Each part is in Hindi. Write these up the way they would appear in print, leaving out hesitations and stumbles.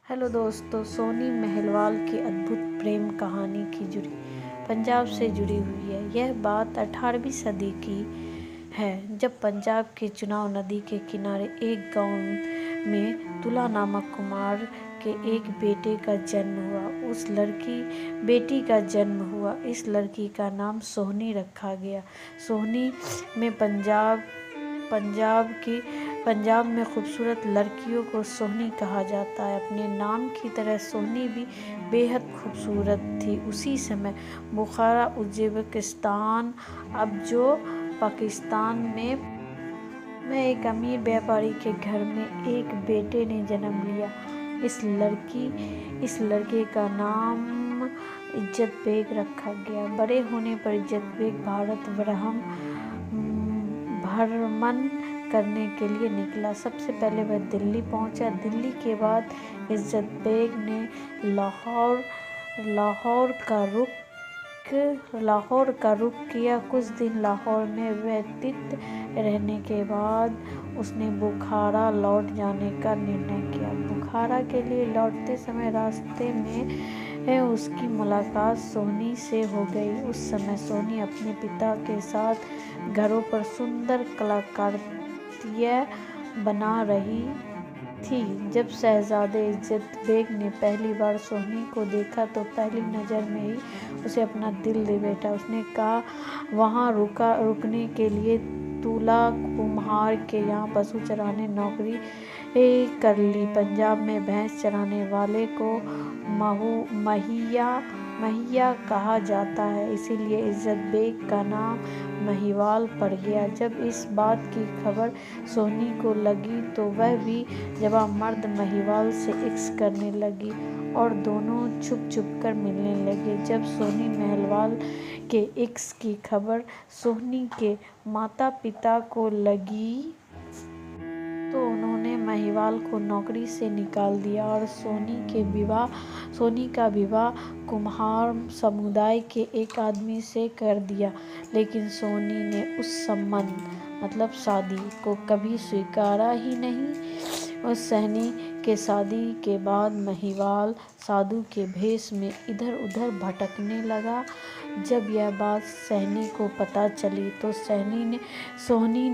हेलो दोस्तों, सोनी महलवाल की अद्भुत प्रेम कहानी की जुड़ी पंजाब से जुड़ी हुई है। यह बात 18वीं सदी की है, जब पंजाब के चुनाव नदी के किनारे एक गांव में तुला नामक कुमार के एक बेटे का जन्म हुआ। बेटी का जन्म हुआ। इस लड़की का नाम सोहनी रखा गया। सोहनी में पंजाब में खूबसूरत लड़कियों को सोहनी कहा जाता है। अपने नाम की तरह सोहनी भी बेहद खूबसूरत थी। उसी समय बुखारा, उज़्बेकिस्तान, अब जो पाकिस्तान में एक अमीर व्यापारी के घर में एक बेटे ने जन्म लिया। इस लड़के का नाम इज्जत बेग रखा गया। बड़े होने पर इज्जत बेग भारत भ्रमण करने के लिए निकला। सबसे पहले वह दिल्ली पहुंचा। दिल्ली के बाद इज्जत बेग ने लाहौर का रुख किया। कुछ दिन लाहौर में व्यतीत रहने के बाद उसने बुखारा लौट जाने का निर्णय किया। बुखारा के लिए लौटते समय रास्ते में उसकी मुलाकात सोहनी से हो गई। उस समय सोहनी अपने पिता के साथ घरों पर सुंदर कलाकृतियाँ बना रही थी। जब शहजादे इज्जत बेग ने पहली बार सोहनी को देखा तो पहली नज़र में ही उसे अपना दिल दे बैठा। उसने कहा वहाँ रुकने के लिए तुला कुम्हार के यहाँ पशु चराने नौकरी कर ली। पंजाब में भैंस चराने वाले को महिया कहा जाता है, इसीलिए इज्जत बेग का नाम महिवाल पड़ गया। जब इस बात की खबर सोहनी को लगी तो वह भी जवामर्द महिवाल से इश्क करने लगी और दोनों छुप छुप कर मिलने लगे। जब सोनी महलवाल के इश्क की खबर सोहनी के माता पिता को लगी तो उन्होंने महिवाल को नौकरी से निकाल दिया और सोनी का विवाह कुम्हार समुदाय के एक आदमी से कर दिया। लेकिन सोनी ने उस संबंध मतलब शादी को कभी स्वीकारा ही नहीं। उस सहनी के शादी के बाद महिवाल साधु के भेष में इधर उधर भटकने लगा। जब यह बात सहनी को पता चली तो सोहनी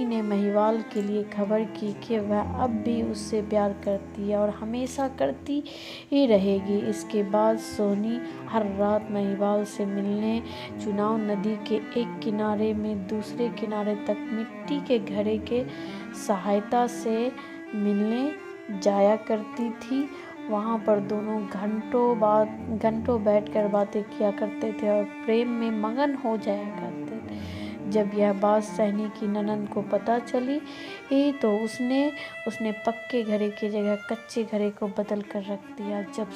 ने महिवाल के लिए खबर की कि वह अब भी उससे प्यार करती है और हमेशा करती ही रहेगी। इसके बाद सोहनी हर रात महिवाल से मिलने चुनाव नदी के एक किनारे में दूसरे किनारे तक मिट्टी के घड़े के सहायता से मिलने जाया करती थी। वहाँ पर दोनों घंटों बैठकर बातें किया करते थे और प्रेम में मगन हो जाया करते थे। जब यह बात सहनी की ननद को पता चली तो उसने पक्के घड़े की जगह कच्चे घड़े को बदल कर रख दिया। जब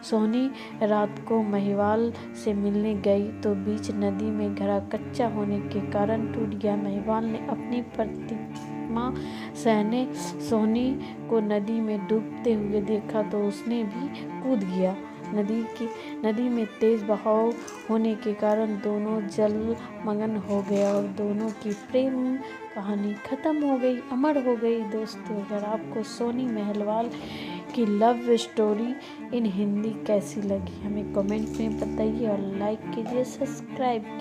सोहनी रात को महिवाल से मिलने गई तो बीच नदी में घड़ा कच्चा होने के कारण टूट गया। महिवाल ने अपनी प्रतिमा सहने सोहनी को नदी में डूबते हुए देखा तो उसने भी कूद गया। नदी में तेज बहाव होने के कारण दोनों जलमग्न हो गए और दोनों की प्रेम कहानी खत्म हो गई, अमर हो गई। दोस्तों, अगर आपको सोनी महलवाल की लव स्टोरी इन हिंदी कैसी लगी हमें कमेंट में बताइए और लाइक कीजिए, सब्सक्राइब कीजिए।